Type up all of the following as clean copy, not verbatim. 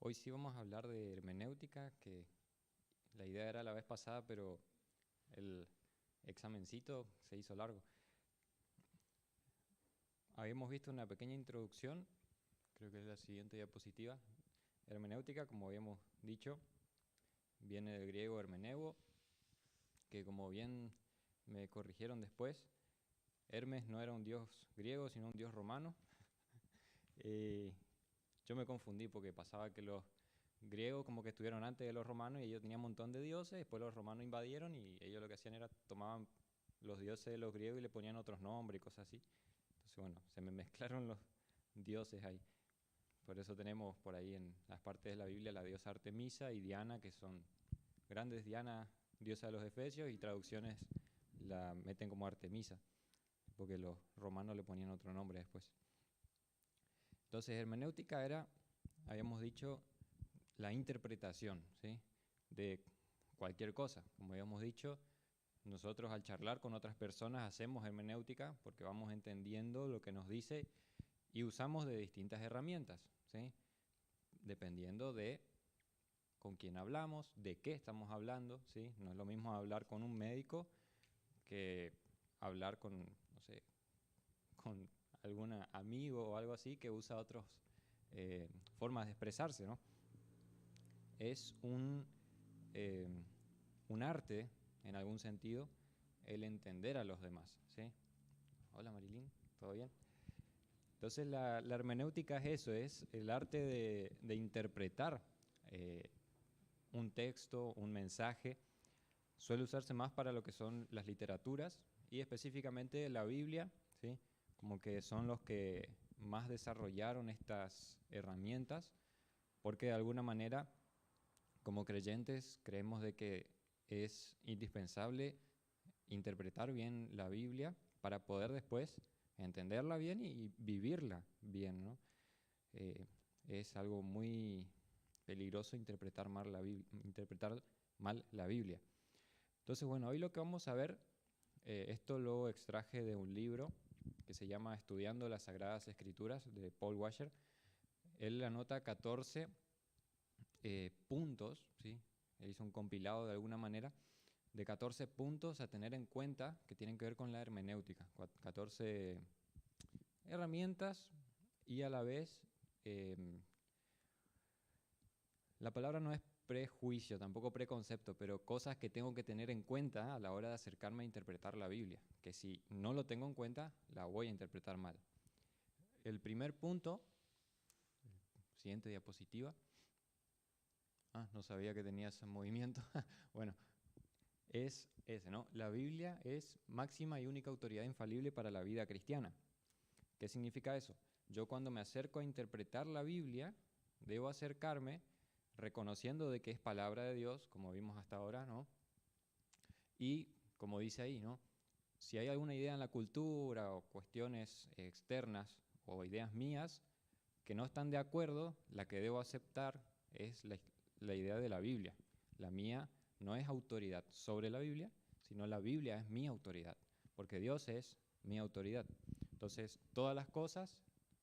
Hoy sí vamos a hablar de hermenéutica, que la idea era la vez pasada, pero el examencito se hizo largo. Habíamos visto una pequeña introducción, creo que es la siguiente diapositiva. Hermenéutica, como habíamos dicho, viene del griego hermeneuo, que como bien me corrigieron después, Hermes no era un dios griego, sino un dios romano. Yo me confundí porque pasaba que los griegos como que estuvieron antes de los romanos y ellos tenían un montón de dioses, después los romanos invadieron y ellos lo que hacían era tomaban los dioses de los griegos y le ponían otros nombres y cosas así. Entonces, bueno, se me mezclaron los dioses ahí. Por eso tenemos por ahí en las partes de la Biblia la diosa Artemisa y Diana, que son grandes Diana, diosa de los efesios, y traducciones la meten como Artemisa, porque los romanos le ponían otro nombre después. Entonces, hermenéutica era, habíamos dicho, la interpretación, ¿sí?, de cualquier cosa. Como habíamos dicho, nosotros al charlar con otras personas hacemos hermenéutica porque vamos entendiendo lo que nos dice y usamos de distintas herramientas, ¿sí?, dependiendo de con quién hablamos, de qué estamos hablando, ¿sí? No es lo mismo hablar con un médico que hablar con, no sé, con algún amigo o algo así que usa otras formas de expresarse, ¿no? Es un arte, en algún sentido, el entender a los demás, ¿sí? Hola Marilyn, ¿todo bien? Entonces la hermenéutica es eso, es el arte de interpretar un texto, un mensaje. Suele usarse más para lo que son las literaturas y específicamente la Biblia, ¿sí?, como que son los que más desarrollaron estas herramientas, porque de alguna manera, como creyentes, creemos de que es indispensable interpretar bien la Biblia para poder después entenderla bien y vivirla bien, ¿no? Es algo muy peligroso interpretar mal la Biblia. Entonces, bueno, hoy lo que vamos a ver, esto lo extraje de un libro que se llama Estudiando las Sagradas Escrituras, de Paul Washer. Él anota 14 puntos, ¿sí? Él hizo un compilado de alguna manera de 14 puntos a tener en cuenta que tienen que ver con la hermenéutica. 14 herramientas y a la vez, la palabra no es prejuicio, tampoco preconcepto, pero cosas que tengo que tener en cuenta a la hora de acercarme a interpretar la Biblia, que si no lo tengo en cuenta, la voy a interpretar mal. El primer punto, siguiente diapositiva. No sabía que tenía ese movimiento. Bueno, es ese, ¿no? La Biblia es máxima y única autoridad infalible para la vida cristiana. ¿Qué significa eso? Yo cuando me acerco a interpretar la Biblia, debo acercarme reconociendo de que es palabra de Dios, como vimos hasta ahora, ¿no? Y como dice ahí, ¿no?, si hay alguna idea en la cultura o cuestiones externas o ideas mías que no están de acuerdo, la que debo aceptar es la idea de la Biblia. La mía no es autoridad sobre la Biblia, sino la Biblia es mi autoridad, porque Dios es mi autoridad. Entonces, todas las cosas,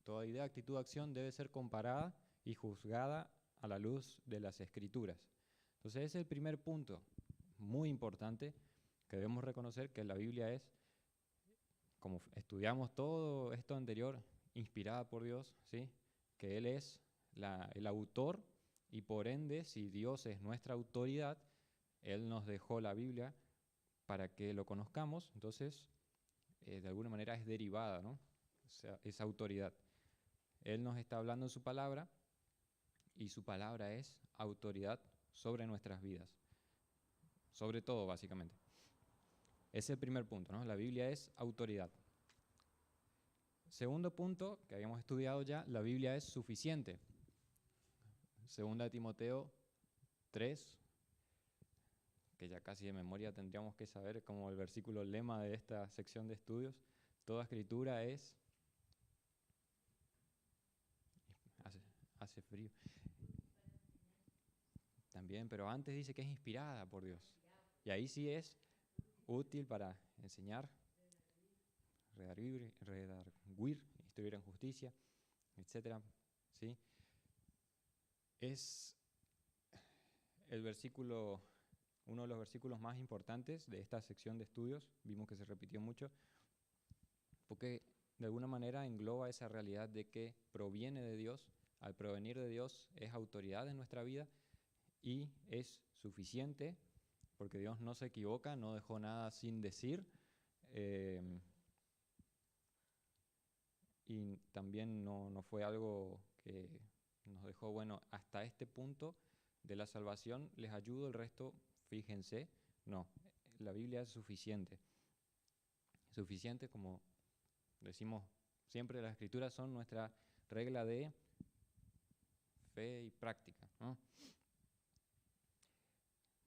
toda idea, actitud, acción debe ser comparada y juzgada a la luz de las Escrituras. Entonces, ese es el primer punto muy importante que debemos reconocer, que la Biblia es, como estudiamos todo esto anterior, inspirada por Dios, ¿sí?, que Él es el autor y por ende, si Dios es nuestra autoridad, Él nos dejó la Biblia para que lo conozcamos, entonces de alguna manera es derivada, ¿no?, o sea, esa autoridad. Él nos está hablando en su palabra y su palabra es autoridad sobre nuestras vidas, sobre todo básicamente. Ese es el primer punto, ¿no? La Biblia es autoridad. Segundo punto, que habíamos estudiado ya, la Biblia es suficiente. Segunda de Timoteo 3, que ya casi de memoria tendríamos que saber como el versículo lema de esta sección de estudios. Toda escritura es... Hace frío. También, pero antes dice que es inspirada por Dios. Y ahí sí es útil para enseñar, redarguir, instruir en justicia, etc. ¿Sí? Es el versículo, uno de los versículos más importantes de esta sección de estudios. Vimos que se repitió mucho, porque de alguna manera engloba esa realidad de que proviene de Dios. Al provenir de Dios es autoridad en nuestra vida y es suficiente, porque Dios no se equivoca, no dejó nada sin decir. Y también no fue algo que nos dejó, bueno, hasta este punto de la salvación les ayudo, el resto, fíjense. No, la Biblia es suficiente. Suficiente, como decimos siempre, las Escrituras son nuestra regla de fe y práctica, ¿no?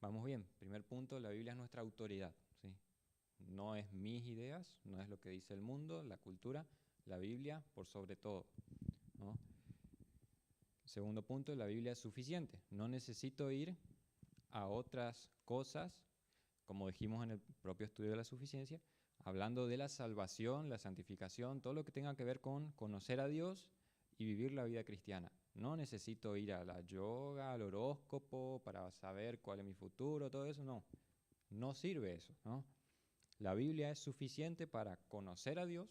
Vamos bien, primer punto, la Biblia es nuestra autoridad, ¿sí? No es mis ideas, no es lo que dice el mundo, la cultura, la Biblia por sobre todo, ¿no? Segundo punto, la Biblia es suficiente. No necesito ir a otras cosas, como dijimos en el propio estudio de la suficiencia, hablando de la salvación, la santificación, todo lo que tenga que ver con conocer a Dios y vivir la vida cristiana. No necesito ir a la yoga, al horóscopo, para saber cuál es mi futuro, todo eso, no. No sirve eso, ¿no? La Biblia es suficiente para conocer a Dios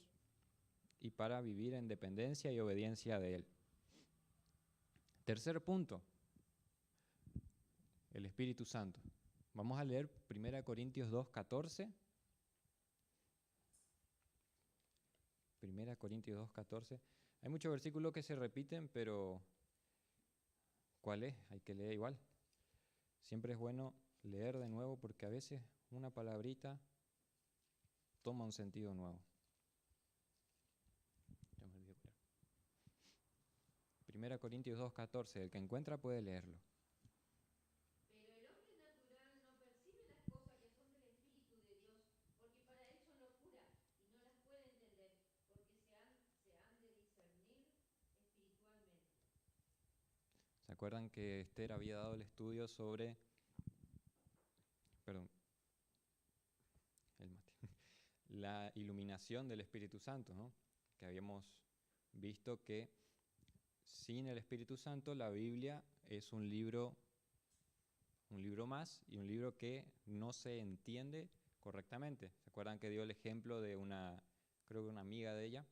y para vivir en dependencia y obediencia de Él. Tercer punto, el Espíritu Santo. Vamos a leer 1 Corintios 2:14. 1 Corintios 2:14. Hay muchos versículos que se repiten, pero ¿cuál es? Hay que leer igual. Siempre es bueno leer de nuevo porque a veces una palabrita toma un sentido nuevo. 1 Corintios 2:14, el que encuentra puede leerlo. Pero el hombre natural no percibe las cosas que son del Espíritu de Dios, porque para él son locura y no las puede entender, porque se han de discernir espiritualmente. ¿Se acuerdan que Esther había dado el estudio sobre, perdón, la iluminación del Espíritu Santo, ¿no? Que habíamos visto que sin el Espíritu Santo la Biblia es un libro más y un libro que no se entiende correctamente. ¿Se acuerdan que dio el ejemplo de creo que una amiga de ella,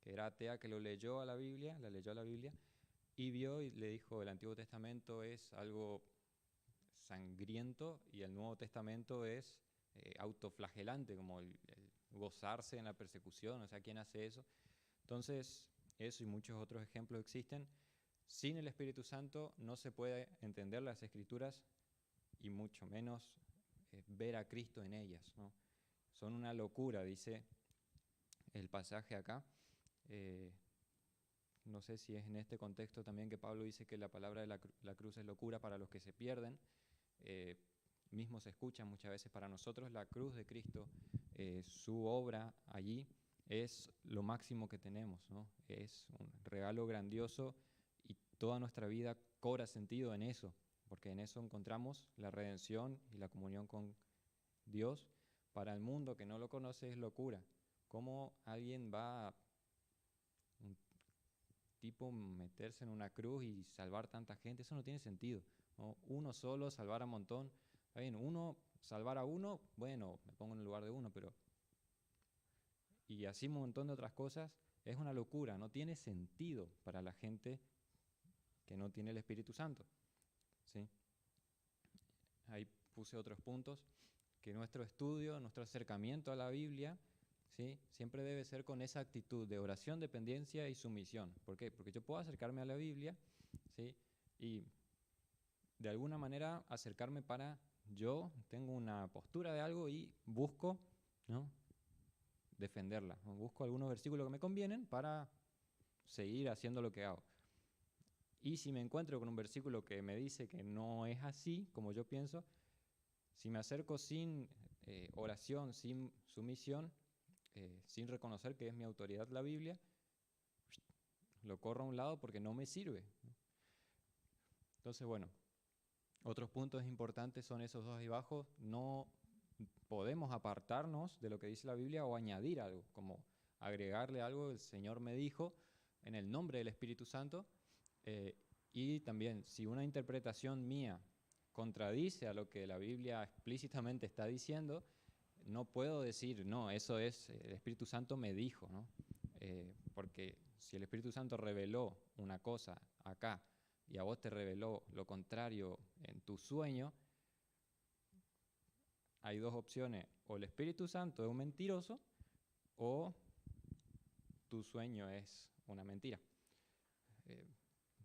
que era atea, que la leyó a la Biblia y vio y le dijo, el Antiguo Testamento es algo sangriento y el Nuevo Testamento es autoflagelante, como el gozarse en la persecución, o sea, ¿quién hace eso? Entonces, eso y muchos otros ejemplos existen. Sin el Espíritu Santo no se puede entender las Escrituras y mucho menos ver a Cristo en ellas, ¿no? Son una locura, dice el pasaje acá. No sé si es en este contexto también que Pablo dice que la palabra de la cruz es locura para los que se pierden. Mismo se escucha muchas veces para nosotros la cruz de Cristo, su obra allí es lo máximo que tenemos, ¿no? Es un regalo grandioso y toda nuestra vida cobra sentido en eso, porque en eso encontramos la redención y la comunión con Dios. Para el mundo que no lo conoce es locura. ¿Cómo alguien va, un tipo, meterse en una cruz y salvar tanta gente? Eso no tiene sentido, ¿no? Uno solo salvar a un montón. Está bien, uno salvar a uno, bueno, me pongo en el lugar de uno, pero... Y así un montón de otras cosas, es una locura, no tiene sentido para la gente que no tiene el Espíritu Santo, ¿sí? Ahí puse otros puntos, que nuestro estudio, nuestro acercamiento a la Biblia, ¿sí?, siempre debe ser con esa actitud de oración, dependencia y sumisión. ¿Por qué? Porque yo puedo acercarme a la Biblia, ¿sí?, y de alguna manera acercarme para yo tengo una postura de algo y busco, ¿no?, defenderla, ¿no? Busco algunos versículos que me convienen para seguir haciendo lo que hago. Y si me encuentro con un versículo que me dice que no es así como yo pienso, si me acerco sin oración, sin sumisión, sin reconocer que es mi autoridad la Biblia, lo corro a un lado porque no me sirve. Entonces, bueno, otros puntos importantes son esos dos ahí abajo. No podemos apartarnos de lo que dice la Biblia o añadir algo, como agregarle algo. El Señor me dijo en el nombre del Espíritu Santo, Y también, si una interpretación mía contradice a lo que la Biblia explícitamente está diciendo, no puedo decir, no, eso es, el Espíritu Santo me dijo, ¿no? Porque si el Espíritu Santo reveló una cosa acá y a vos te reveló lo contrario en tu sueño, hay dos opciones: o el Espíritu Santo es un mentiroso o tu sueño es una mentira.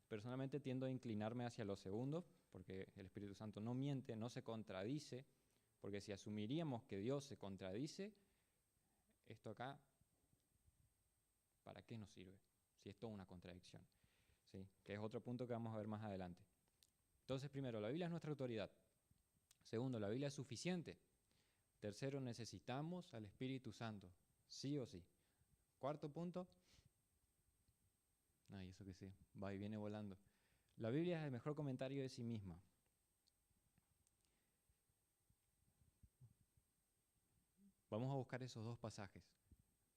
Personalmente tiendo a inclinarme hacia lo segundo, porque el Espíritu Santo no miente, no se contradice, porque si asumiríamos que Dios se contradice, esto acá, ¿para qué nos sirve? Si es toda una contradicción, ¿sí? Que es otro punto que vamos a ver más adelante. Entonces, primero, la Biblia es nuestra autoridad. Segundo, la Biblia es suficiente. Tercero, necesitamos al Espíritu Santo, sí o sí. Cuarto punto, ay, eso que sí, va y viene volando. La Biblia es el mejor comentario de sí misma. Vamos a buscar esos dos pasajes.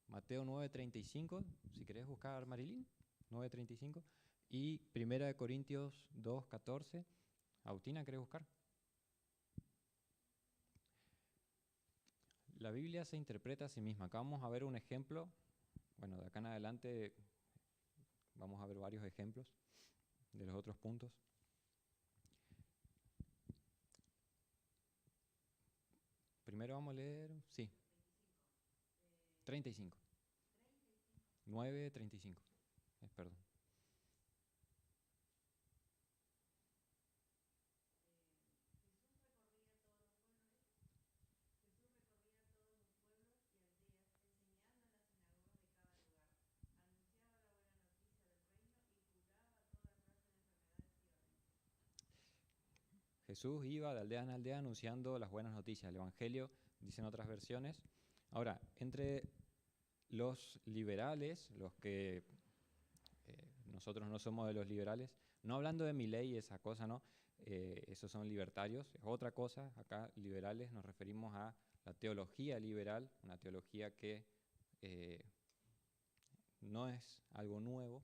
Mateo 9:35, si querés buscar, Marilyn, 9:35, y 1 Corintios 2:14. Agustina, ¿querés buscar? La Biblia se interpreta a sí misma. Acá vamos a ver un ejemplo. Bueno, de acá en adelante vamos a ver varios ejemplos de los otros puntos. Primero vamos a leer, sí, 35. 9:35, perdón. Jesús iba de aldea en aldea anunciando las buenas noticias, el Evangelio, dicen otras versiones. Ahora, entre los liberales, los que nosotros no somos de los liberales, no hablando de Milei y esa cosa, ¿no? Esos son libertarios, es otra cosa. Acá, liberales, nos referimos a la teología liberal, una teología que no es algo nuevo,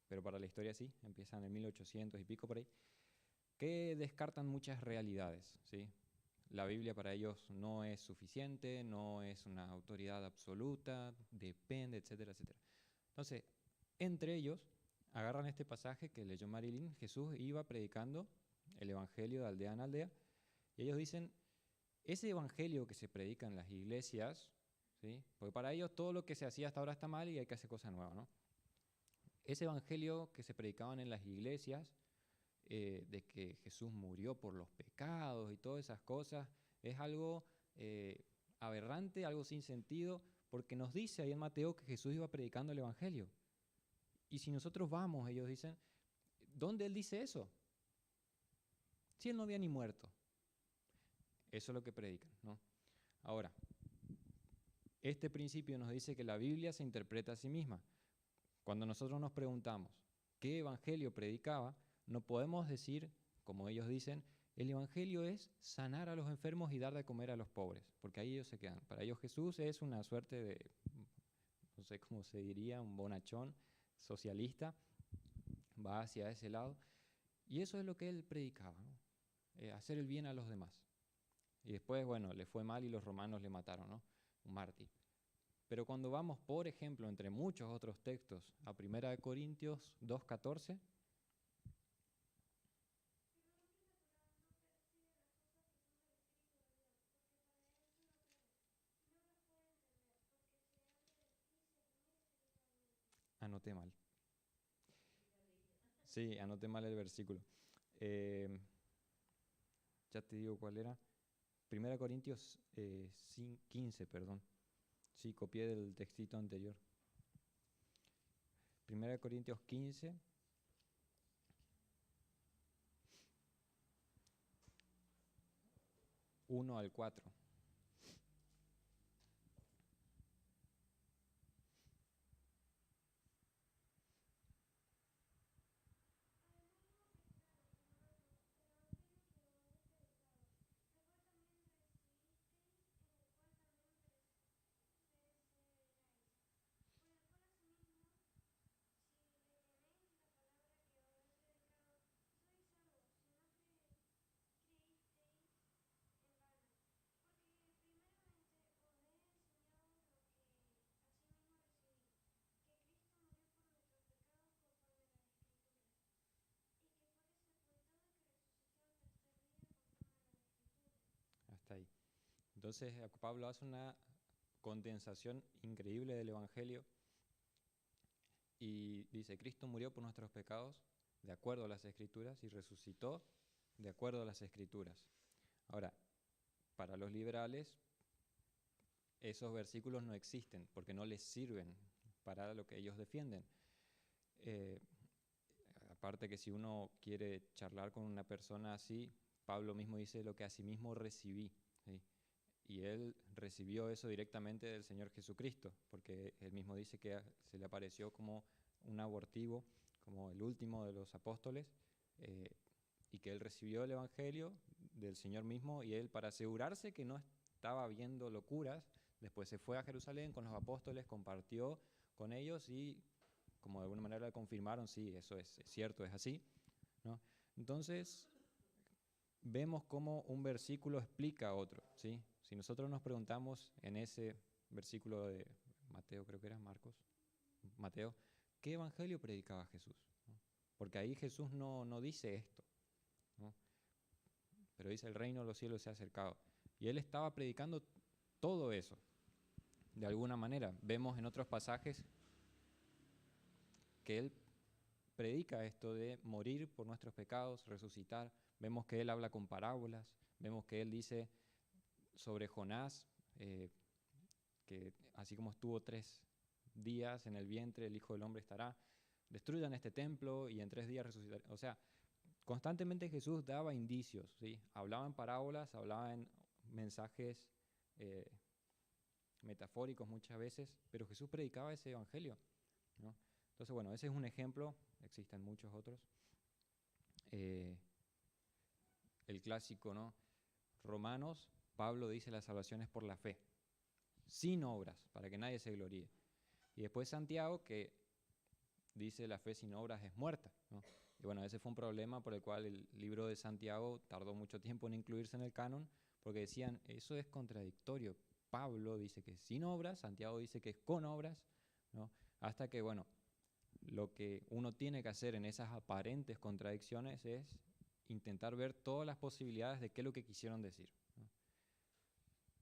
pero para la historia sí, empieza en el 1800 y pico por ahí, que descartan muchas realidades, ¿sí? La Biblia para ellos no es suficiente, no es una autoridad absoluta, depende, etcétera, etcétera. Entonces, entre ellos, agarran este pasaje que leyó Marilyn. Jesús iba predicando el Evangelio de aldea en aldea, y ellos dicen, ese Evangelio que se predica en las iglesias, ¿sí? Porque para ellos todo lo que se hacía hasta ahora está mal y hay que hacer cosas nuevas, ¿no? Ese Evangelio que se predicaban en las iglesias, de que Jesús murió por los pecados y todas esas cosas, es algo aberrante, algo sin sentido, porque nos dice ahí en Mateo que Jesús iba predicando el Evangelio. Y si nosotros vamos, ellos dicen, ¿dónde él dice eso? Si él no había ni muerto. Eso es lo que predican, ¿no? Ahora, este principio nos dice que la Biblia se interpreta a sí misma. Cuando nosotros nos preguntamos qué evangelio predicaba, no podemos decir, como ellos dicen, el evangelio es sanar a los enfermos y dar de comer a los pobres, porque ahí ellos se quedan. Para ellos Jesús es una suerte de, no sé cómo se diría, un bonachón socialista, va hacia ese lado. Y eso es lo que él predicaba, ¿no? Hacer el bien a los demás. Y después, bueno, le fue mal y los romanos le mataron, ¿no? Un mártir. Pero cuando vamos, por ejemplo, entre muchos otros textos, a 1 Corintios 2:14, anoté mal. Sí, anoté mal el versículo. Ya te digo cuál era. 1 Corintios 15, perdón. Sí, copié del textito anterior. 1 Corintios 15. 1 al 4. Entonces Pablo hace una condensación increíble del Evangelio y dice, Cristo murió por nuestros pecados de acuerdo a las Escrituras y resucitó de acuerdo a las Escrituras. Ahora, para los liberales, esos versículos no existen porque no les sirven para lo que ellos defienden. Aparte que si uno quiere charlar con una persona así, Pablo mismo dice lo que asimismo recibí, ¿sí? Y él recibió eso directamente del Señor Jesucristo, porque él mismo dice que se le apareció como un abortivo, como el último de los apóstoles, y que él recibió el Evangelio del Señor mismo, y él, para asegurarse que no estaba viendo locuras, después se fue a Jerusalén con los apóstoles, compartió con ellos y como de alguna manera le confirmaron, sí, eso es cierto, es así, ¿no? Entonces, vemos cómo un versículo explica a otro, ¿sí? Si nosotros nos preguntamos en ese versículo de Mateo, creo que era Marcos, Mateo, ¿qué evangelio predicaba Jesús? ¿No? Porque ahí Jesús no dice esto, ¿no? Pero dice el reino de los cielos se ha acercado. Y él estaba predicando todo eso, de alguna manera. Vemos en otros pasajes que él predica esto de morir por nuestros pecados, resucitar. Vemos que él habla con parábolas, vemos que él dice sobre Jonás, que así como estuvo 3 días en el vientre, el Hijo del Hombre estará. Destruyan este templo y en 3 días resucitará. O sea, constantemente Jesús daba indicios, ¿sí? Hablaba en parábolas, hablaba en mensajes metafóricos muchas veces, pero Jesús predicaba ese evangelio, ¿no? Entonces, bueno, ese es un ejemplo, existen muchos otros. El clásico, ¿no? Romanos, Pablo dice la salvación es por la fe, sin obras, para que nadie se gloríe. Y después Santiago, que dice la fe sin obras es muerta, ¿no? Y bueno, ese fue un problema por el cual el libro de Santiago tardó mucho tiempo en incluirse en el canon, porque decían, eso es contradictorio. Pablo dice que es sin obras, Santiago dice que es con obras, ¿no? Hasta que, bueno, lo que uno tiene que hacer en esas aparentes contradicciones es intentar ver todas las posibilidades de qué es lo que quisieron decir, ¿no?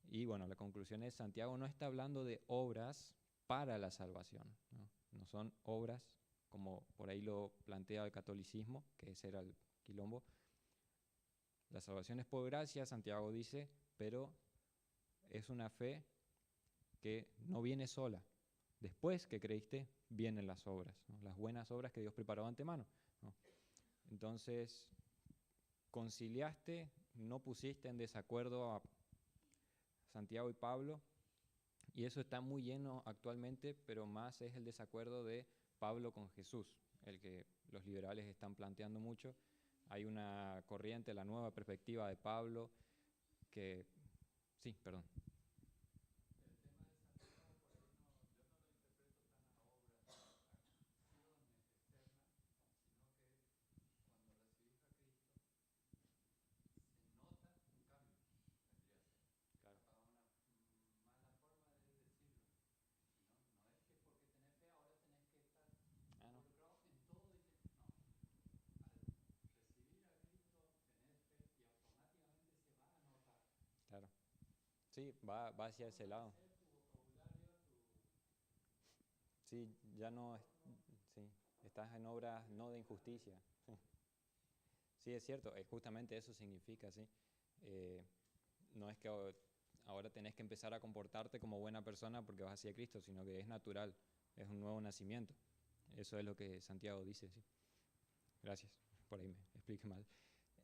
Y bueno, la conclusión es, Santiago no está hablando de obras para la salvación, ¿no? No son obras como por ahí lo plantea el catolicismo, que ese era el quilombo. La salvación es por gracia, Santiago dice, pero es una fe que no viene sola. Después que creíste, vienen las obras, ¿no? Las buenas obras que Dios preparó de antemano, ¿no? Entonces, conciliaste, no pusiste en desacuerdo a Santiago y Pablo, y eso está muy lleno actualmente, pero más es el desacuerdo de Pablo con Jesús, el que los liberales están planteando mucho. Hay una corriente, la nueva perspectiva de Pablo, que... Sí, perdón. Claro. Sí, va hacia ese lado. Sí, ya no, sí, estás en obras no de injusticia. Sí, es cierto, justamente eso significa, sí. No es que ahora tenés que empezar a comportarte como buena persona porque vas hacia Cristo, sino que es natural, es un nuevo nacimiento. Eso es lo que Santiago dice, sí. Gracias, por ahí me expliqué mal.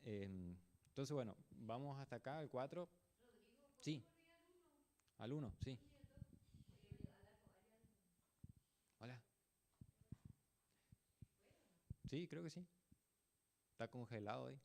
Entonces, bueno, vamos hasta acá, al 4. Rodrigo, Sí, ¿podemos ir al uno? al 1, sí. Sí, el 2. Hola. ¿Fue o no? Sí, creo que sí. Está congelado ahí.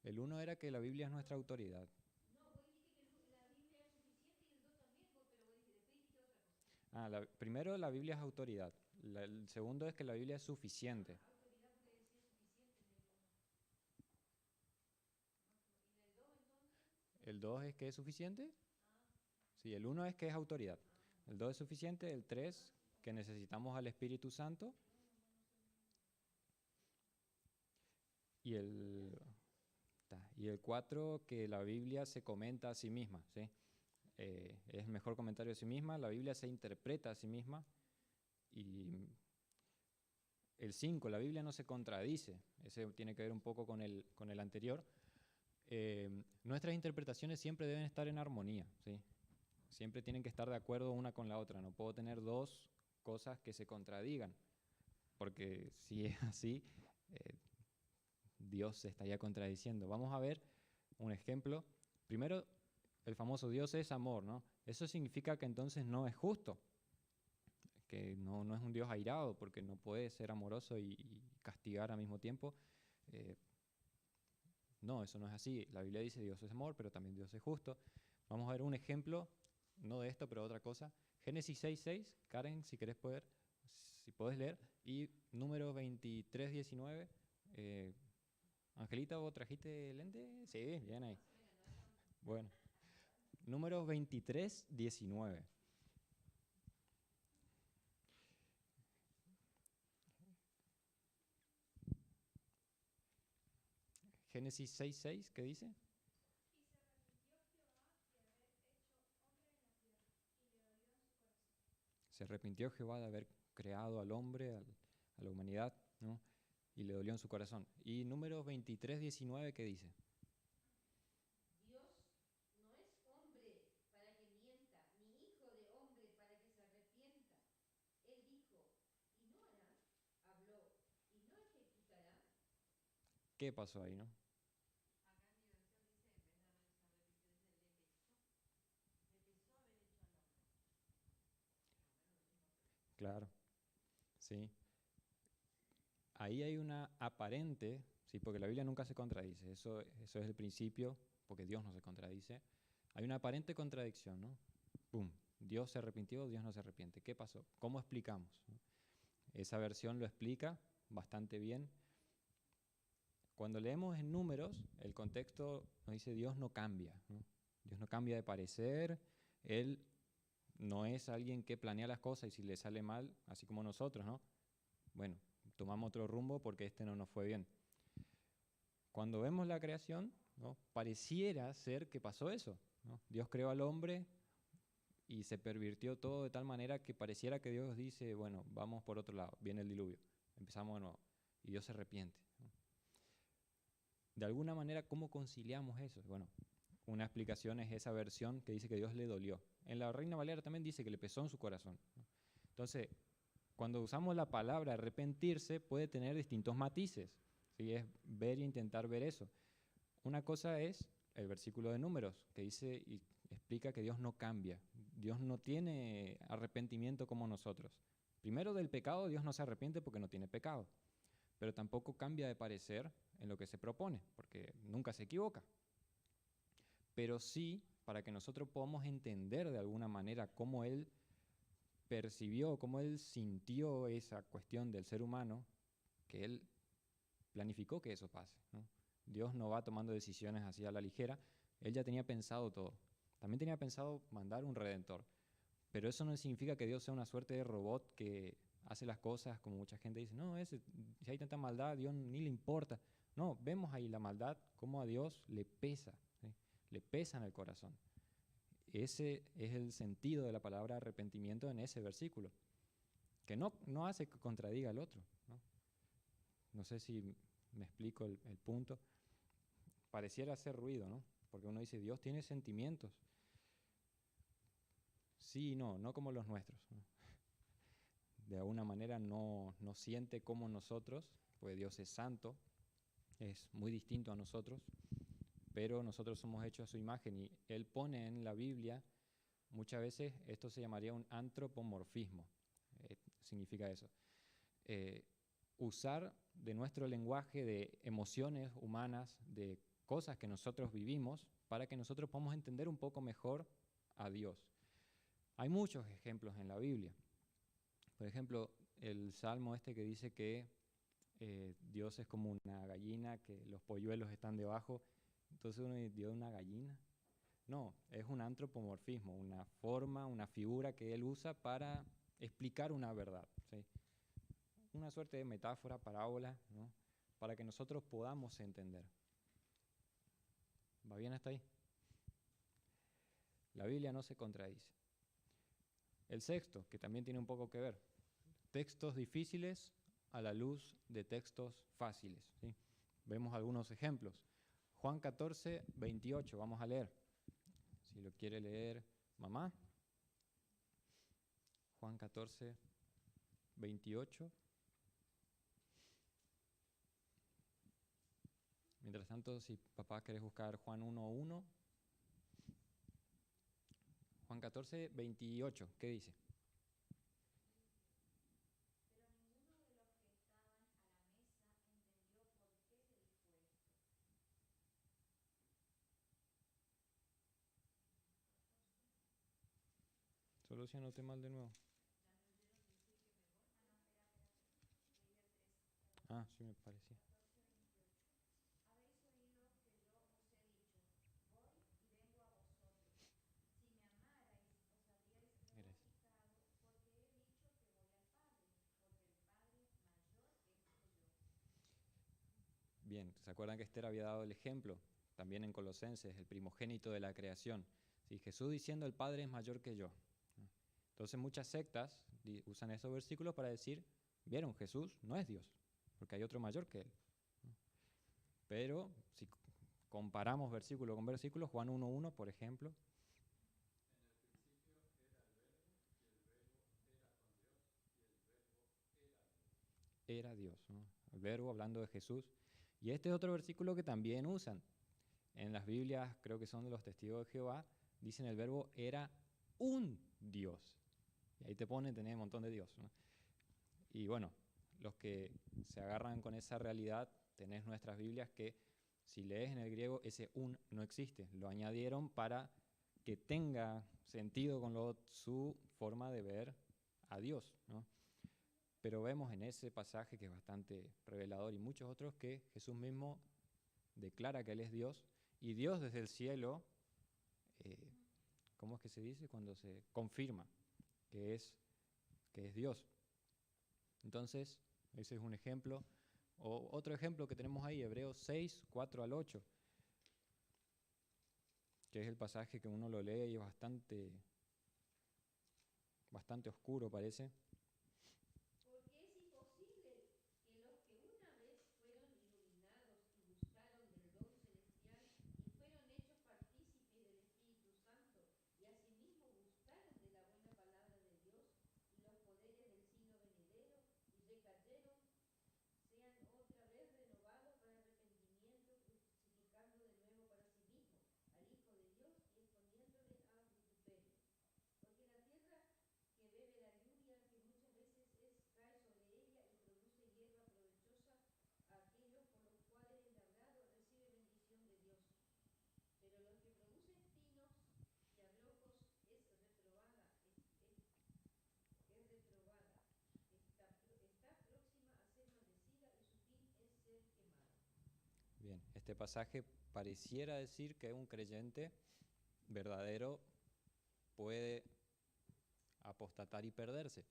El 1 era que la Biblia es nuestra autoridad. No, vos dijiste que la Biblia es suficiente y el 2 también, pero después dijiste otra cosa. Primero, la Biblia es autoridad. El segundo es que la Biblia es suficiente. Autoridad porque decía suficiente en el 1. ¿Y en el 2 entonces? El 2 es que es suficiente. Ah, Sí, el 1 es que es autoridad. El 2 es suficiente. El 3, que necesitamos al Espíritu Santo. Y el Y el 4, que la Biblia se comenta a sí misma, ¿sí? Es el mejor comentario de sí misma, la Biblia se interpreta a sí misma. Y el 5, la Biblia no se contradice, ese tiene que ver un poco con el anterior. Nuestras interpretaciones siempre deben estar en armonía, ¿sí? Siempre tienen que estar de acuerdo una con la otra, no puedo tener dos cosas que se contradigan, porque si es así, Dios se estaría contradiciendo. Vamos a ver un ejemplo. Primero, el famoso Dios es amor, ¿no? Eso significa que entonces no es justo, que no es un Dios airado, porque no puede ser amoroso y castigar al mismo tiempo. No, eso no es así. La Biblia dice Dios es amor, pero también Dios es justo. Vamos a ver un ejemplo, no de esto, pero de otra cosa. Génesis 6:6, Karen, si querés si podés leer. Y Números 23:19. Angelita, ¿vos trajiste lente? Sí, bien ahí. Bueno, Números 23:19. Génesis 6:6, ¿qué dice? Se arrepintió Jehová de haber creado al hombre, a la humanidad, ¿no? Y le dolió en su corazón. Y Números 23:19, ¿qué dice? Dios no es hombre para que mienta, ni hijo de hombre para que se arrepienta. Él dijo, y no hará, habló, y no ejecutará. ¿Qué pasó ahí, no? Claro, sí. Ahí hay una aparente, sí, porque la Biblia nunca se contradice, eso es el principio, porque Dios no se contradice. Hay una aparente contradicción, ¿no? ¡Pum! Dios se arrepintió, Dios no se arrepiente. ¿Qué pasó? ¿Cómo explicamos? Esa versión lo explica bastante bien. Cuando leemos en Números, el contexto nos dice Dios no cambia, ¿no? Dios no cambia de parecer, Él no es alguien que planea las cosas y si le sale mal, así como nosotros, ¿no? Bueno, tomamos otro rumbo porque este no nos fue bien. Cuando vemos la creación, ¿no? Pareciera ser que pasó eso, ¿no? Dios creó al hombre y se pervirtió todo de tal manera que pareciera que Dios dice, bueno, vamos por otro lado, viene el diluvio, empezamos de nuevo, y Dios se arrepiente, ¿no? De alguna manera, ¿cómo conciliamos eso? Bueno, una explicación es esa versión que dice que Dios le dolió. En la Reina Valera también dice que le pesó en su corazón, ¿no? Entonces, cuando usamos la palabra arrepentirse, puede tener distintos matices, ¿sí? Es ver e intentar ver eso. Una cosa es el versículo de Números, que dice y explica que Dios no cambia. Dios no tiene arrepentimiento como nosotros. Primero, del pecado, Dios no se arrepiente porque no tiene pecado, pero tampoco cambia de parecer en lo que se propone, porque nunca se equivoca. Pero sí, para que nosotros podamos entender de alguna manera cómo Él percibió, cómo Él sintió esa cuestión del ser humano, que Él planificó que eso pase, ¿no? Dios no va tomando decisiones así a la ligera, Él ya tenía pensado todo. También tenía pensado mandar un redentor, pero eso no significa que Dios sea una suerte de robot que hace las cosas como mucha gente dice, no, si hay tanta maldad, a Dios ni le importa. No, vemos ahí la maldad, cómo a Dios le pesa, ¿sí? Le pesa en el corazón. Ese es el sentido de la palabra arrepentimiento en ese versículo, que no hace que contradiga al otro, ¿no? No sé si me explico el punto. Pareciera hacer ruido, ¿no? Porque uno dice, Dios tiene sentimientos. Sí y no como los nuestros, ¿no? De alguna manera no siente como nosotros, pues Dios es santo, es muy distinto a nosotros, pero nosotros somos hechos a su imagen y Él pone en la Biblia, muchas veces esto se llamaría un antropomorfismo, significa eso. Usar de nuestro lenguaje, de emociones humanas, de cosas que nosotros vivimos, para que nosotros podamos entender un poco mejor a Dios. Hay muchos ejemplos en la Biblia. Por ejemplo, el salmo este que dice que Dios es como una gallina, que los polluelos están debajo. Entonces uno dice, ¿Dios es una gallina? No, es un antropomorfismo, una forma, una figura que Él usa para explicar una verdad, ¿sí? Una suerte de metáfora, parábola, ¿no? Para que nosotros podamos entender. ¿Va bien hasta ahí? La Biblia no se contradice. El sexto, que también tiene un poco que ver, textos difíciles a la luz de textos fáciles, ¿sí? Vemos algunos ejemplos. Juan 14, 28, vamos a leer. Si lo quiere leer mamá. Juan 14, 28. Mientras tanto, si papá querés buscar Juan 1:1. Juan 14, 28, ¿qué dice? Pero ninguno de los que estaban a la mesa entendió por qué se dijo esto. Solo si anoté mal de nuevo. Ah, sí me parecía. Habéis oído que yo os he dicho, voy y vengo a vosotros. Si me amarais, os habríais regocijado, porque he dicho que voy al Padre, porque el Padre mayor es que yo. Bien, ¿se acuerdan que Esther había dado el ejemplo? También en Colosenses, el primogénito de la creación. ¿Sí? Jesús diciendo el Padre es mayor que yo. Entonces muchas sectas usan esos versículos para decir, vieron, Jesús no es Dios, porque hay otro mayor que él. Pero si comparamos versículo con versículo, Juan 1:1, por ejemplo. Era Dios, ¿no? El verbo hablando de Jesús. Y este es otro versículo que también usan. En las Biblias, creo que son de los testigos de Jehová, dicen el verbo era un Dios. Y ahí te pone, tenés un montón de Dios, ¿no? Y bueno, los que se agarran con esa realidad, tenés nuestras Biblias que si lees en el griego, ese un no existe. Lo añadieron para que tenga sentido con su forma de ver a Dios, ¿no? Pero vemos en ese pasaje que es bastante revelador y muchos otros que Jesús mismo declara que Él es Dios y Dios desde el cielo, ¿cómo es que se dice? Cuando se confirma que es Dios. Entonces, ese es un ejemplo. O otro ejemplo que tenemos ahí, Hebreos 6, 4 al 8, que es el pasaje que uno lo lee y es bastante oscuro, parece. Porque es imposible que los que una vez fueron iluminados y gustaron del don celestial y fueron hechos partícipes del Espíritu Santo y asimismo gustaron de la buena palabra de Dios y los poderes del siglo venidero y recayeron, sean otra vez renovados para arrepentimiento, crucificando de nuevo para sí mismos al Hijo de Dios y exponiéndole a vituperio. Porque la tierra que bebe la lluvia que muchas veces cae sobre ella y produce hierba provechosa a aquellos por los cuales es labrado, recibe bendición de Dios. Pero los que produce espinos y abrojos es reprobada, está próxima a ser maldecida y su fin es ser quemada. Bien, este pasaje pareciera decir que un creyente verdadero puede apostatar y perderse.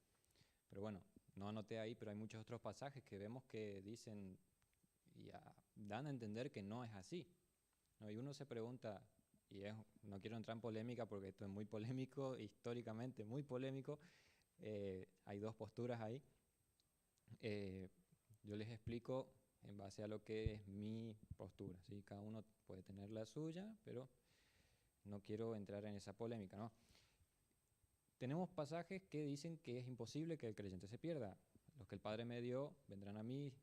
Pero bueno, no anoté ahí, pero hay muchos otros pasajes que vemos que dicen y dan a entender que no es así, ¿no? Y uno se pregunta, no quiero entrar en polémica porque esto es muy polémico, históricamente muy polémico, hay dos posturas ahí. Yo les explico en base a lo que es mi postura, ¿sí? Cada uno puede tener la suya, pero no quiero entrar en esa polémica, ¿no? Tenemos pasajes que dicen que es imposible que el creyente se pierda. Los que el Padre me dio vendrán a mí,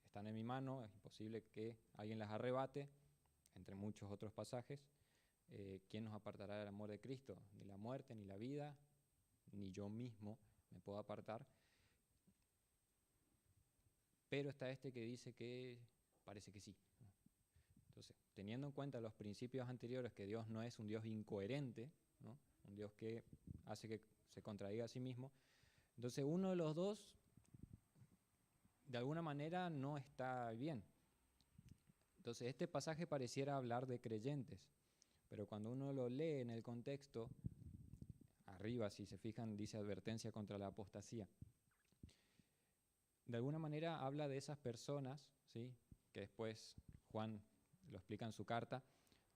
están en mi mano, es imposible que alguien las arrebate, entre muchos otros pasajes. ¿Quién nos apartará del amor de Cristo? Ni la muerte, ni la vida, ni yo mismo me puedo apartar. Pero está este que dice que parece que sí. Entonces, teniendo en cuenta los principios anteriores, que Dios no es un Dios incoherente, ¿no? Un Dios que hace que se contradiga a sí mismo, entonces uno de los dos, de alguna manera, no está bien. Entonces, este pasaje pareciera hablar de creyentes, pero cuando uno lo lee en el contexto, arriba, si se fijan, dice advertencia contra la apostasía. De alguna manera habla de esas personas, ¿sí? Que después Juan lo explica en su carta,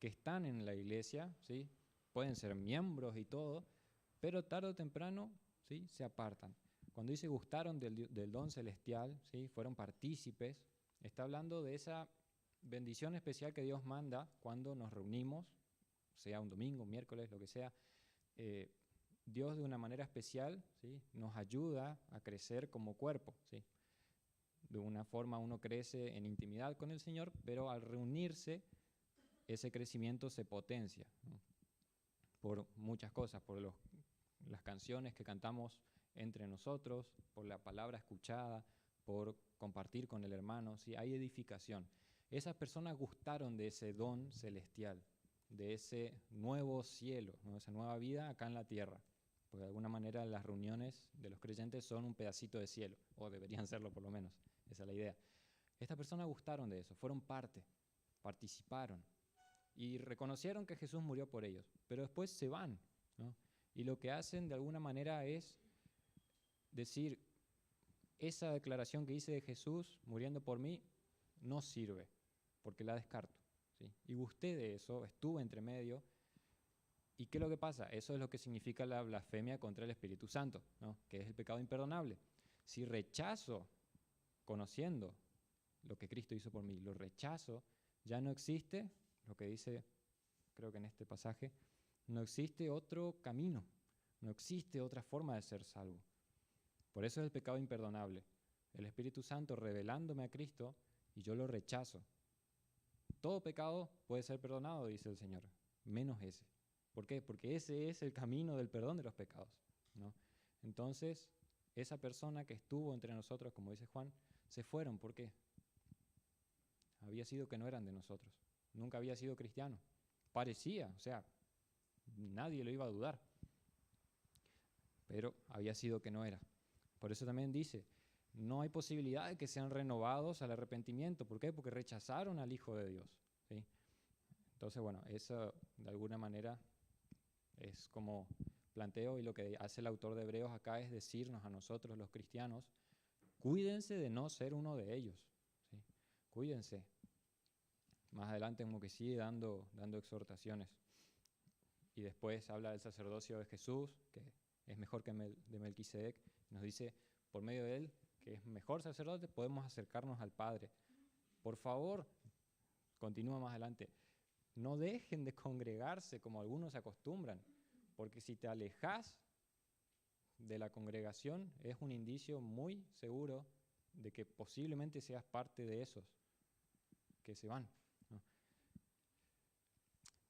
que están en la iglesia, ¿sí? Pueden ser miembros y todo, pero tarde o temprano, ¿sí? Se apartan. Cuando dice gustaron del don celestial, ¿sí? Fueron partícipes, está hablando de esa bendición especial que Dios manda cuando nos reunimos, sea un domingo, un miércoles, lo que sea. Dios de una manera especial, ¿sí? Nos ayuda a crecer como cuerpo, ¿sí? De una forma uno crece en intimidad con el Señor, pero al reunirse, ese crecimiento se potencia, ¿no? Por muchas cosas, por las canciones que cantamos entre nosotros, por la palabra escuchada, por compartir con el hermano, ¿sí? Hay edificación. Esas personas gustaron de ese don celestial, de ese nuevo cielo, ¿no? Esa nueva vida acá en la tierra. Porque de alguna manera las reuniones de los creyentes son un pedacito de cielo, o deberían serlo por lo menos, esa es la idea. Estas personas gustaron de eso, fueron parte, participaron y reconocieron que Jesús murió por ellos, pero después se van, ¿no? Y lo que hacen de alguna manera es decir, esa declaración que hice de Jesús muriendo por mí no sirve, porque la descarto, ¿sí? Y gusté de eso, estuve entre medio. ¿Y qué es lo que pasa? Eso es lo que significa la blasfemia contra el Espíritu Santo, ¿no? Que es el pecado imperdonable. Si rechazo, conociendo lo que Cristo hizo por mí, lo rechazo, ya no existe, lo que dice, creo que en este pasaje, no existe otro camino, no existe otra forma de ser salvo. Por eso es el pecado imperdonable. El Espíritu Santo revelándome a Cristo y yo lo rechazo. Todo pecado puede ser perdonado, dice el Señor, menos ese. ¿Por qué? Porque ese es el camino del perdón de los pecados, ¿no? Entonces, esa persona que estuvo entre nosotros, como dice Juan, se fueron. ¿Por qué? Había sido que no eran de nosotros. Nunca había sido cristiano. Parecía, o sea, nadie lo iba a dudar. Pero había sido que no era. Por eso también dice, no hay posibilidad de que sean renovados al arrepentimiento. ¿Por qué? Porque rechazaron al Hijo de Dios, ¿sí? Entonces, bueno, eso de alguna manera es como planteo, y lo que hace el autor de Hebreos acá es decirnos a nosotros los cristianos, cuídense de no ser uno de ellos, ¿sí? Cuídense. Más adelante como que sigue dando exhortaciones. Y después habla del sacerdocio de Jesús, que es mejor que de Melquisedec. Nos dice, por medio de él, que es mejor sacerdote, podemos acercarnos al Padre. Por favor, continúa más adelante, no dejen de congregarse como algunos se acostumbran, porque si te alejas de la congregación es un indicio muy seguro de que posiblemente seas parte de esos que se van, ¿no?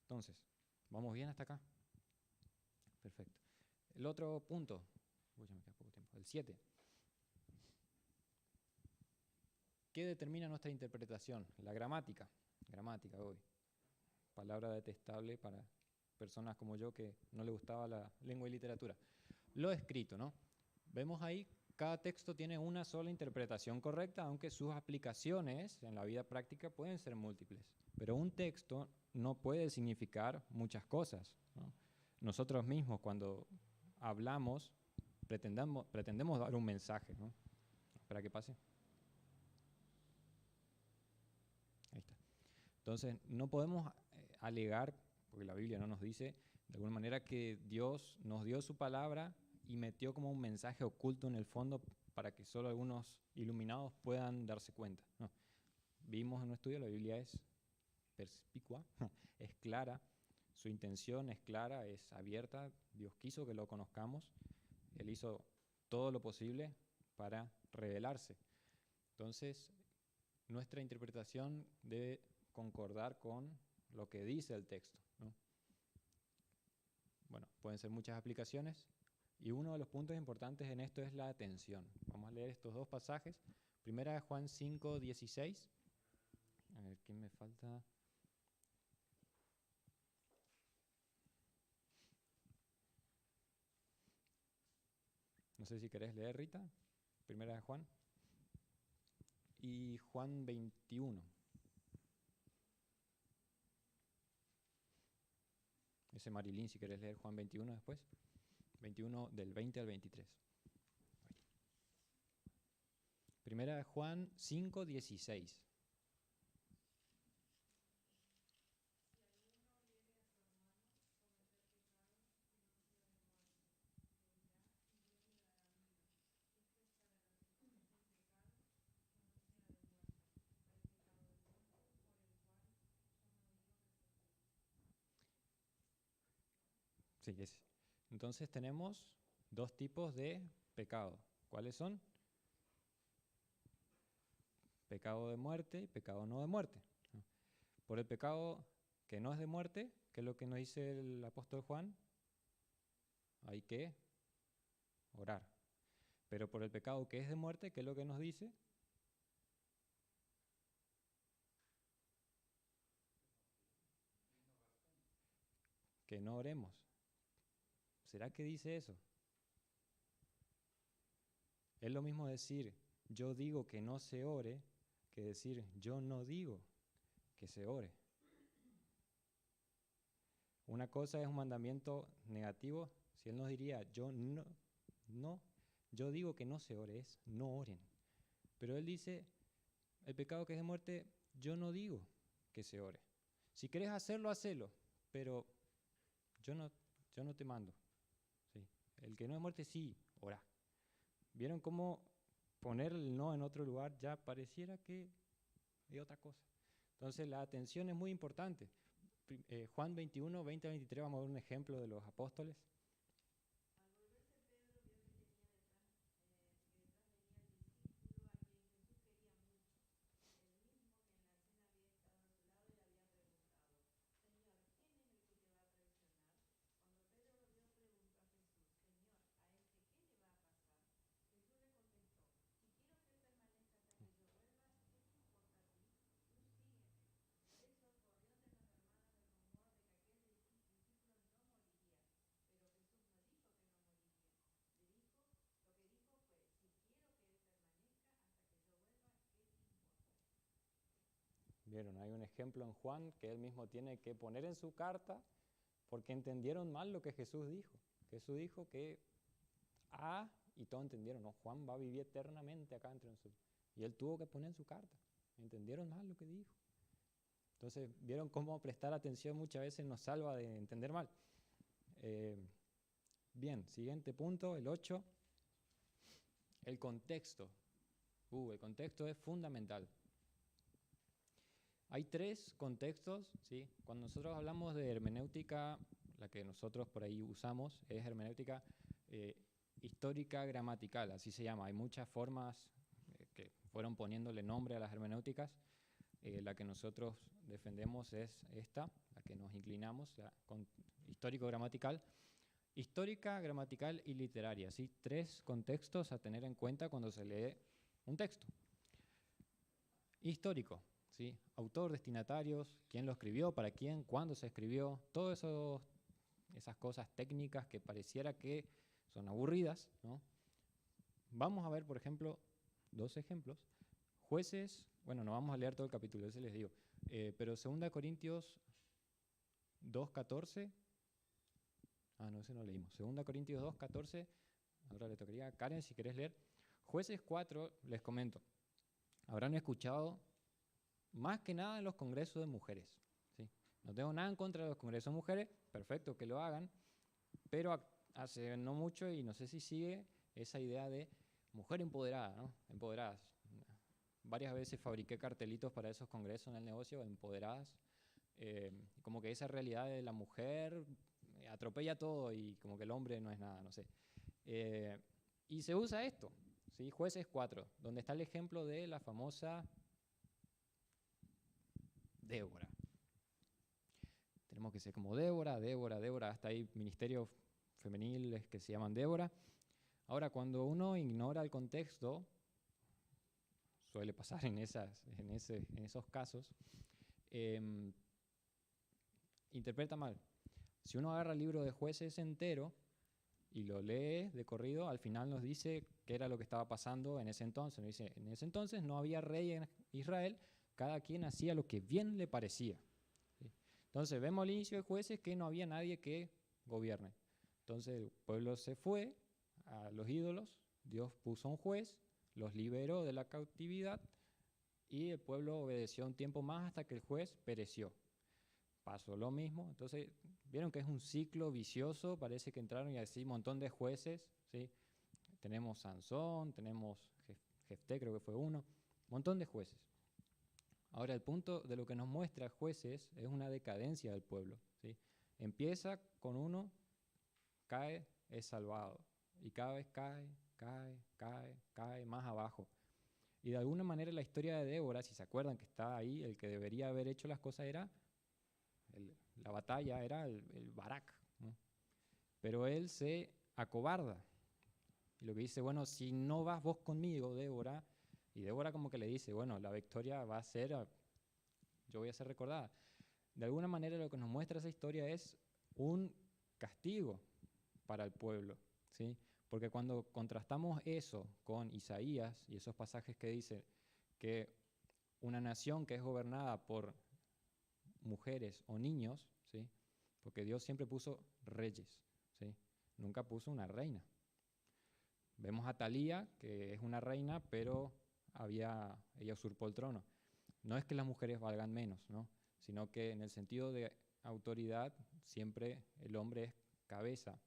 Entonces, ¿vamos bien hasta acá? Perfecto. El otro punto, uy, ya me queda poco tiempo, el 7. ¿Qué determina nuestra interpretación? La gramática hoy. Palabra detestable para personas como yo que no le gustaba la lengua y literatura. Lo escrito, ¿no? Vemos ahí, cada texto tiene una sola interpretación correcta, aunque sus aplicaciones en la vida práctica pueden ser múltiples. Pero un texto no puede significar muchas cosas, ¿no? Nosotros mismos cuando hablamos pretendemos dar un mensaje, ¿no? Espera que pase. Ahí está. Entonces, no podemos alegar, porque la Biblia no nos dice, de alguna manera que Dios nos dio su palabra y metió como un mensaje oculto en el fondo para que solo algunos iluminados puedan darse cuenta, ¿no? Vimos en un estudio, la Biblia es perspicua, es clara, su intención es clara, es abierta, Dios quiso que lo conozcamos, Él hizo todo lo posible para revelarse. Entonces, nuestra interpretación debe concordar con lo que dice el texto, ¿no? Bueno, pueden ser muchas aplicaciones y uno de los puntos importantes en esto es la atención. Vamos a leer estos dos pasajes. Primera de Juan 5:16. A ver, ¿qué me falta? No sé si querés leer, Rita. Primera de Juan. Y Juan 21. Ese Marilyn, si querés leer Juan 21 después. 21 del 20 al 23. Primera de Juan 5:16. Sí, ese. Entonces tenemos dos tipos de pecado. ¿Cuáles son? Pecado de muerte y pecado no de muerte. Por el pecado que no es de muerte, que es lo que nos dice el apóstol Juan, hay que orar. Pero por el pecado que es de muerte, ¿qué es lo que nos dice? Que no oremos. ¿Será que dice eso? Es lo mismo decir yo digo que no se ore que decir yo no digo que se ore. Una cosa es un mandamiento negativo. Si él nos diría yo digo que no se ore, es no oren. Pero él dice, el pecado que es de muerte, yo no digo que se ore. Si querés hacerlo, hacelo, pero yo no te mando. ¿Sí? El que no es muerte, sí, ora. ¿Vieron cómo poner el no en otro lugar ya pareciera que es otra cosa? Entonces la atención es muy importante. Juan 21, 20 a 23, vamos a ver un ejemplo de los apóstoles. Vieron, hay un ejemplo en Juan que él mismo tiene que poner en su carta porque entendieron mal lo que Jesús dijo. Jesús dijo que y todos entendieron, no, Juan va a vivir eternamente acá entre nosotros. Y él tuvo que poner en su carta. Entendieron mal lo que dijo. Entonces, vieron cómo prestar atención muchas veces nos salva de entender mal. Bien, siguiente punto, el 8. El contexto. El contexto es fundamental. Hay 3 contextos, ¿sí? Cuando nosotros hablamos de hermenéutica, la que nosotros por ahí usamos es hermenéutica histórica gramatical, así se llama. Hay muchas formas que fueron poniéndole nombre a las hermenéuticas. La que nosotros defendemos es esta, la que nos inclinamos, la histórico-gramatical. Histórica, gramatical y literaria, ¿sí? 3 contextos a tener en cuenta cuando se lee un texto. Histórico, ¿sí? Autor, destinatarios, quién lo escribió, para quién, cuándo se escribió, todas esas cosas técnicas que pareciera que son aburridas, ¿no? Vamos a ver, por ejemplo, 2 ejemplos. Jueces, bueno, no vamos a leer todo el capítulo, ese les digo, pero 2 Corintios 2:14. No, ese no leímos. 2 Corintios 2:14. Ahora le tocaría a Karen si querés leer. Jueces 4, les comento. Habrán escuchado más que nada en los congresos de mujeres. ¿Sí? No tengo nada en contra de los congresos de mujeres, perfecto que lo hagan, pero hace no mucho, y no sé si sigue, esa idea de mujer empoderada, ¿no? Empoderadas. Varias veces fabriqué cartelitos para esos congresos en el negocio, empoderadas. Como que esa realidad de la mujer atropella todo y como que el hombre no es nada, no sé. Y se usa esto, ¿sí? Jueces 4, donde está el ejemplo de la famosa Débora. Tenemos que ser como Débora, hasta hay ministerios femeniles que se llaman Débora. Ahora, cuando uno ignora el contexto, suele pasar en esos casos, interpreta mal. Si uno agarra el libro de Jueces entero y lo lee de corrido, al final nos dice qué era lo que estaba pasando en ese entonces. Nos dice, en ese entonces no había rey en Israel, cada quien hacía lo que bien le parecía. ¿Sí? Entonces vemos al inicio de Jueces que no había nadie que gobierne. Entonces el pueblo se fue a los ídolos, Dios puso un juez, los liberó de la cautividad y el pueblo obedeció un tiempo más hasta que el juez pereció. Pasó lo mismo, entonces vieron que es un ciclo vicioso, parece que entraron y así un montón de jueces, ¿sí? Tenemos Sansón, tenemos Jefté, creo que fue uno, un montón de jueces. Ahora el punto de lo que nos muestra Jueces es una decadencia del pueblo, ¿sí? Empieza con uno cae, es salvado. Y cada vez cae más abajo. Y de alguna manera la historia de Débora, si se acuerdan que está ahí, el que debería haber hecho las cosas era, la batalla era el Barak, ¿no? Pero él se acobarda. Y lo que dice, bueno, si no vas vos conmigo, Débora, y Débora como que le dice, bueno, la victoria va a ser, yo voy a ser recordada. De alguna manera lo que nos muestra esa historia es un castigo para el pueblo, ¿sí? Porque cuando contrastamos eso con Isaías y esos pasajes que dicen que una nación que es gobernada por mujeres o niños, ¿sí? Porque Dios siempre puso reyes, ¿sí? Nunca puso una reina. Vemos a Talía, que es una reina, pero ella usurpó el trono. No es que las mujeres valgan menos, ¿no? Sino que en el sentido de autoridad siempre el hombre es cabeza.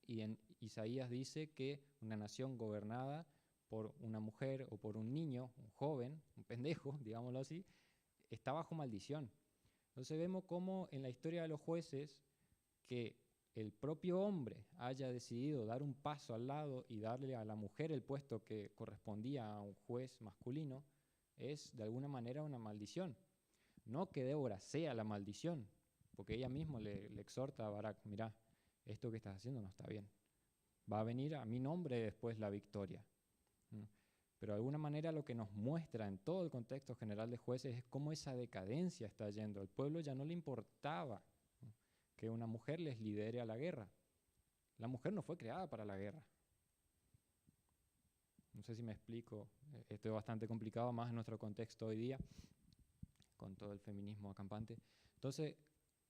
Y en Isaías dice que una nación gobernada por una mujer o por un niño, un joven, un pendejo, digámoslo así, está bajo maldición. Entonces vemos cómo en la historia de los jueces que el propio hombre haya decidido dar un paso al lado y darle a la mujer el puesto que correspondía a un juez masculino es de alguna manera una maldición. No que Débora sea la maldición, porque ella misma le exhorta a Barak, mirá, esto que estás haciendo no está bien. Va a venir a mi nombre después la victoria. Pero de alguna manera lo que nos muestra en todo el contexto general de jueces es cómo esa decadencia está yendo. Al pueblo ya no le importaba que una mujer les lidere a la guerra. La mujer no fue creada para la guerra. No sé si me explico. Esto es bastante complicado, más en nuestro contexto hoy día, con todo el feminismo acampante. Entonces,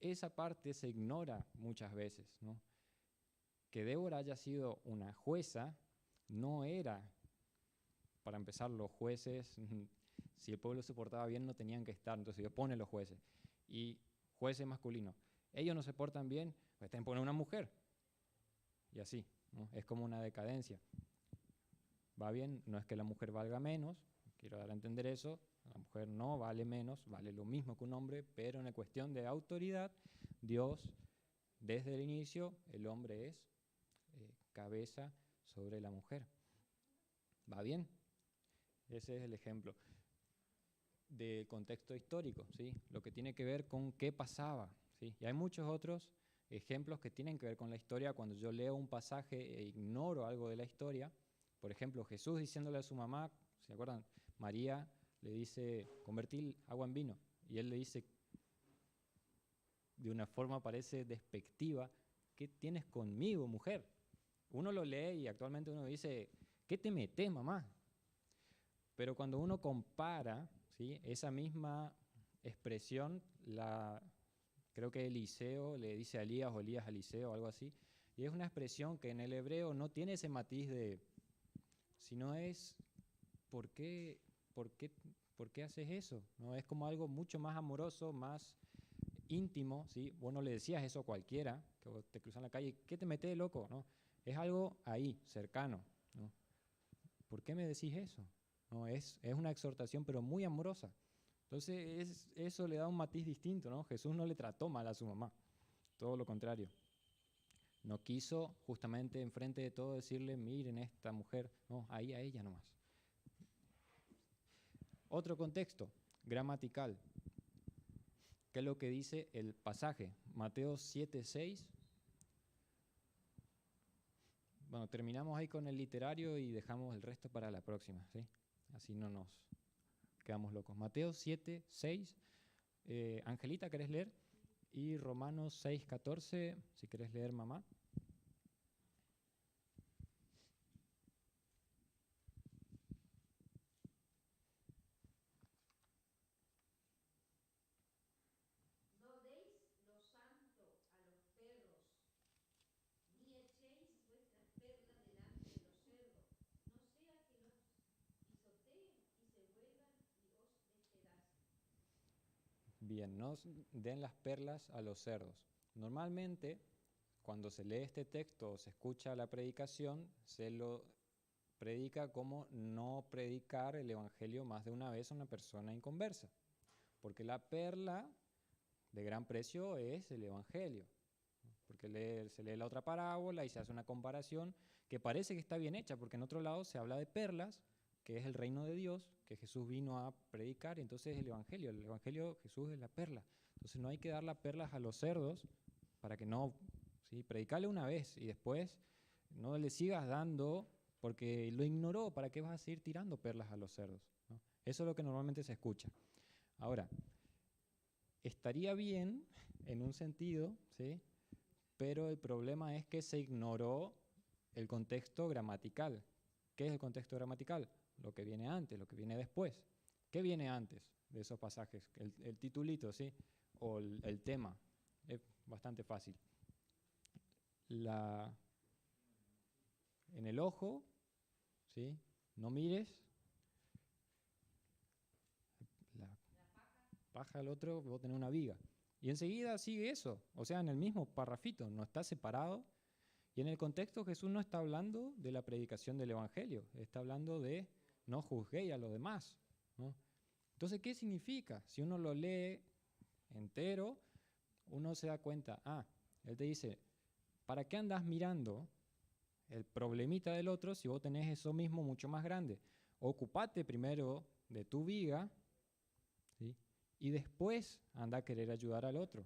esa parte se ignora muchas veces, ¿no? Que Débora haya sido una jueza no era, para empezar, los jueces, si el pueblo se portaba bien no tenían que estar, entonces Dios pone los jueces. Y jueces masculinos, ellos no se portan bien, pues tienen que poner una mujer. Y así, ¿no? Es como una decadencia. Va bien, no es que la mujer valga menos, quiero dar a entender eso, la mujer no vale menos, vale lo mismo que un hombre, pero en la cuestión de autoridad, Dios, desde el inicio, el hombre es cabeza sobre la mujer. ¿Va bien? Ese es el ejemplo del contexto histórico, ¿sí? Lo que tiene que ver con qué pasaba, ¿sí? Y hay muchos otros ejemplos que tienen que ver con la historia. Cuando yo leo un pasaje e ignoro algo de la historia, por ejemplo, Jesús diciéndole a su mamá, ¿se acuerdan? María le dice, convertí agua en vino, y él le dice, de una forma parece despectiva, ¿qué tienes conmigo, mujer? Uno lo lee y actualmente uno dice, ¿qué te metes, mamá? Pero cuando uno compara, ¿sí? Esa misma expresión, creo que Eliseo le dice a Elías o Elías a Eliseo, algo así, y es una expresión que en el hebreo no tiene ese matiz de, sino es, ¿por qué haces eso? ¿No? Es como algo mucho más amoroso, más íntimo, ¿sí? Vos no le decías eso a cualquiera, que vos te cruzas en la calle, ¿qué te metes, loco? ¿No? Es algo ahí, cercano, ¿no? ¿Por qué me decís eso? ¿No? Es una exhortación, pero muy amorosa. Entonces, eso le da un matiz distinto, ¿no? Jesús no le trató mal a su mamá, todo lo contrario. No quiso justamente enfrente de todo decirle, miren esta mujer, no, ahí a ella nomás. Otro contexto, gramatical. ¿Qué es lo que dice el pasaje? Mateo 7:6. Bueno, terminamos ahí con el literario y dejamos el resto para la próxima, ¿sí? Así no nos quedamos locos. Mateo 7:6. Angelita, ¿querés leer? Y Romanos 6:14, si querés leer, mamá. No deis lo santo a los perros, ni echéis vuestras perlas delante de los cerdos, no sea que los pisoteen y se vuelvan y os despedacen. Bien, no den las perlas a los cerdos. Normalmente, cuando se lee este texto o se escucha la predicación, se lo predica como no predicar el evangelio más de una vez a una persona inconversa. Porque la perla de gran precio es el evangelio. porque se lee la otra parábola y se hace una comparación que parece que está bien hecha, porque en otro lado se habla de perlas, que es el reino de Dios, que Jesús vino a predicar, y entonces el Evangelio Jesús es la perla. Entonces no hay que dar las perlas a los cerdos para que no, ¿sí? Predicarle una vez y después no le sigas dando porque lo ignoró, ¿para qué vas a seguir tirando perlas a los cerdos? ¿No? Eso es lo que normalmente se escucha. Ahora, estaría bien en un sentido, ¿sí? Pero el problema es que se ignoró el contexto gramatical. ¿Qué es el contexto gramatical? Lo que viene antes, lo que viene después. ¿Qué viene antes de esos pasajes? El titulito, ¿sí? O el tema. Es bastante fácil. En el ojo, ¿sí? No mires. La paja al otro, vos tenés una viga. Y enseguida sigue eso. O sea, en el mismo parrafito, no está separado. Y en el contexto Jesús no está hablando de la predicación del Evangelio, está hablando de no juzguéis a los demás, ¿no? Entonces, ¿qué significa? Si uno lo lee entero, uno se da cuenta, él te dice, ¿para qué andas mirando el problemita del otro si vos tenés eso mismo mucho más grande? Ocupate primero de tu viga, ¿sí? Y después anda a querer ayudar al otro.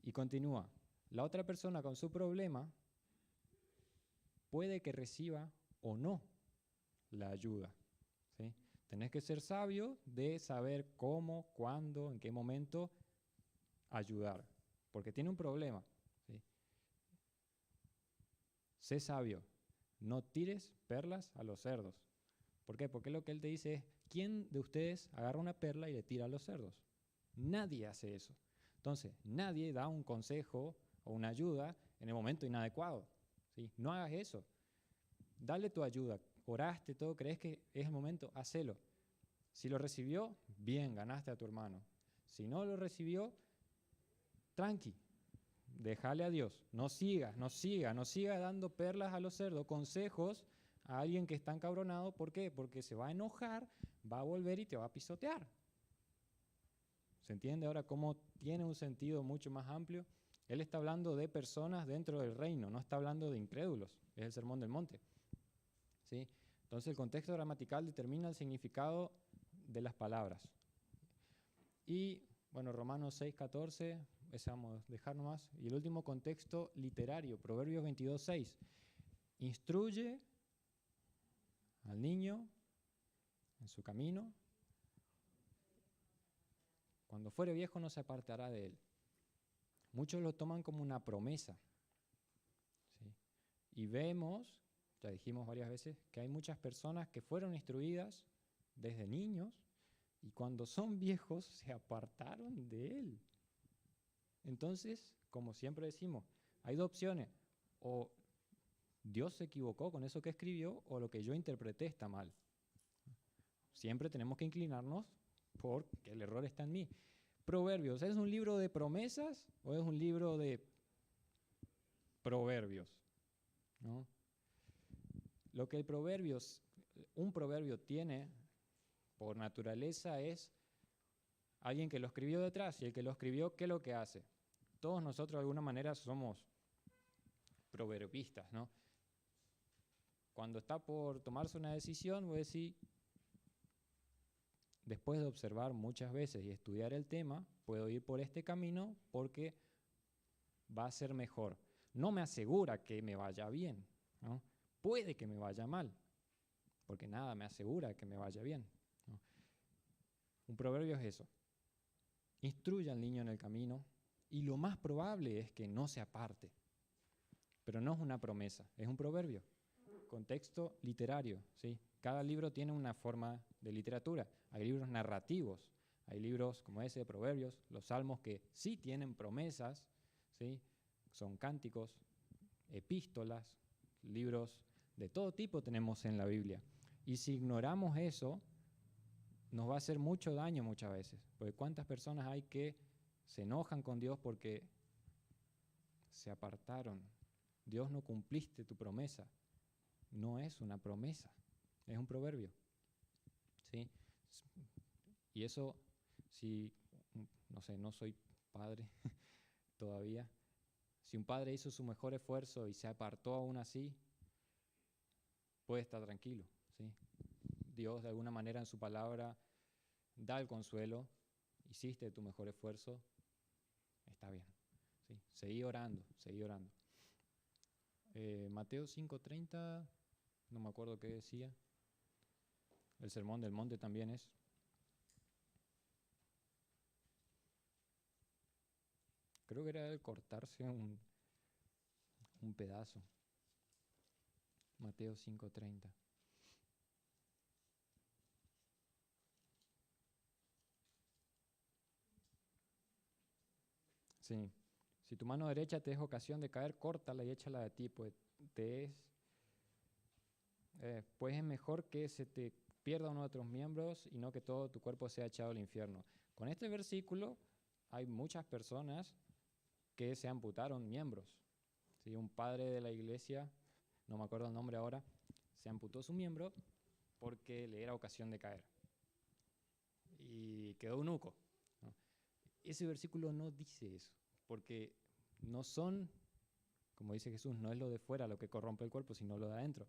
Y continúa. La otra persona con su problema puede que reciba o no la ayuda, ¿sí? Tenés que ser sabio de saber cómo, cuándo, en qué momento ayudar, porque tiene un problema, ¿sí? Sé sabio, no tires perlas a los cerdos. ¿Por qué? Porque lo que él te dice es, ¿quién de ustedes agarra una perla y le tira a los cerdos? Nadie hace eso. Entonces, nadie da un consejo o una ayuda en el momento inadecuado, ¿sí? No hagas eso. Dale tu ayuda. Oraste, todo, crees que es el momento, hacelo. Si lo recibió, bien, ganaste a tu hermano. Si no lo recibió, tranqui, déjale a Dios. No siga dando perlas a los cerdos, consejos a alguien que está encabronado. ¿Por qué? Porque se va a enojar, va a volver y te va a pisotear. ¿Se entiende ahora cómo tiene un sentido mucho más amplio? Él está hablando de personas dentro del reino, no está hablando de incrédulos. Es el sermón del monte, ¿sí? Entonces el contexto gramatical determina el significado de las palabras. Y bueno, Romanos 6:14, ese vamos a dejar nomás. Y el último contexto literario, Proverbios 22:6. Instruye al niño en su camino. Cuando fuere viejo no se apartará de él. Muchos lo toman como una promesa, ¿sí? Y vemos, ya dijimos varias veces, que hay muchas personas que fueron instruidas desde niños y cuando son viejos se apartaron de él. Entonces, como siempre decimos, hay dos opciones. O Dios se equivocó con eso que escribió o lo que yo interpreté está mal. Siempre tenemos que inclinarnos porque el error está en mí. Proverbios, ¿es un libro de promesas o es un libro de proverbios? ¿No? Lo que un proverbio tiene por naturaleza es alguien que lo escribió detrás, y el que lo escribió, ¿qué es lo que hace? Todos nosotros de alguna manera somos proverbistas, ¿no? Cuando está por tomarse una decisión, voy a decir, después de observar muchas veces y estudiar el tema, puedo ir por este camino porque va a ser mejor. No me asegura que me vaya bien, ¿no? Puede que me vaya mal, porque nada me asegura que me vaya bien, ¿no? Un proverbio es eso. Instruye al niño en el camino y lo más probable es que no se aparte. Pero no es una promesa, es un proverbio. Contexto literario, ¿sí? Cada libro tiene una forma de literatura. Hay libros narrativos, hay libros como ese de Proverbios, los salmos que sí tienen promesas, ¿sí? Son cánticos, epístolas, libros de todo tipo tenemos en la Biblia. Y si ignoramos eso, nos va a hacer mucho daño muchas veces. Porque ¿cuántas personas hay que se enojan con Dios porque se apartaron? Dios, no cumpliste tu promesa. No es una promesa, es un proverbio, ¿sí? Y eso, si, no sé, no soy padre todavía, Si un padre hizo su mejor esfuerzo y se apartó aún así, puede estar tranquilo, ¿sí? Dios de alguna manera en su palabra da el consuelo, hiciste tu mejor esfuerzo, está bien, ¿sí? Seguí orando, seguí orando. Mateo 5:30, no me acuerdo qué decía. El sermón del monte también es. Creo que era el cortarse un pedazo. Mateo 5:30. Sí. Si tu mano derecha te es ocasión de caer, córtala y échala de ti, pues pues es mejor que se te pierda uno de tus miembros y no que todo tu cuerpo sea echado al infierno. Con este versículo hay muchas personas que se amputaron miembros. ¿Sí? Un padre de la iglesia, no me acuerdo el nombre ahora, se amputó su miembro porque le era ocasión de caer. Y quedó eunuco, ¿no? Ese versículo no dice eso, porque no son, como dice Jesús, no es lo de fuera lo que corrompe el cuerpo, sino lo de adentro.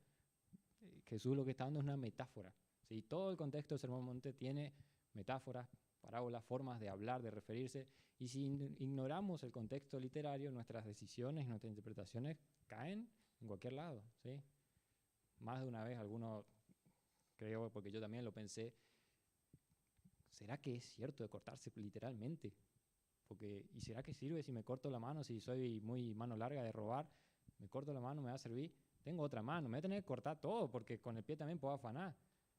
Jesús lo que está dando es una metáfora. ¿Sí? Todo el contexto del Sermón del Monte tiene metáforas, parábolas, formas de hablar, de referirse, y si ignoramos el contexto literario, nuestras decisiones, nuestras interpretaciones caen en cualquier lado, ¿sí? Más de una vez algunos, creo, porque yo también lo pensé, ¿será que es cierto de cortarse literalmente? ¿Y será que sirve si me corto la mano, si soy muy mano larga de robar? Me corto la mano, me va a servir. Tengo otra mano, me voy a tener que cortar todo porque con el pie también puedo afanar.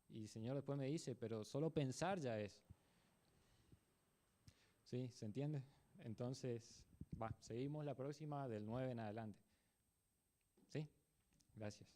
Y el Señor después me dice, pero solo pensar ya es. ¿Sí? ¿Se entiende? Entonces, seguimos la próxima del 9 en adelante. ¿Sí? Gracias.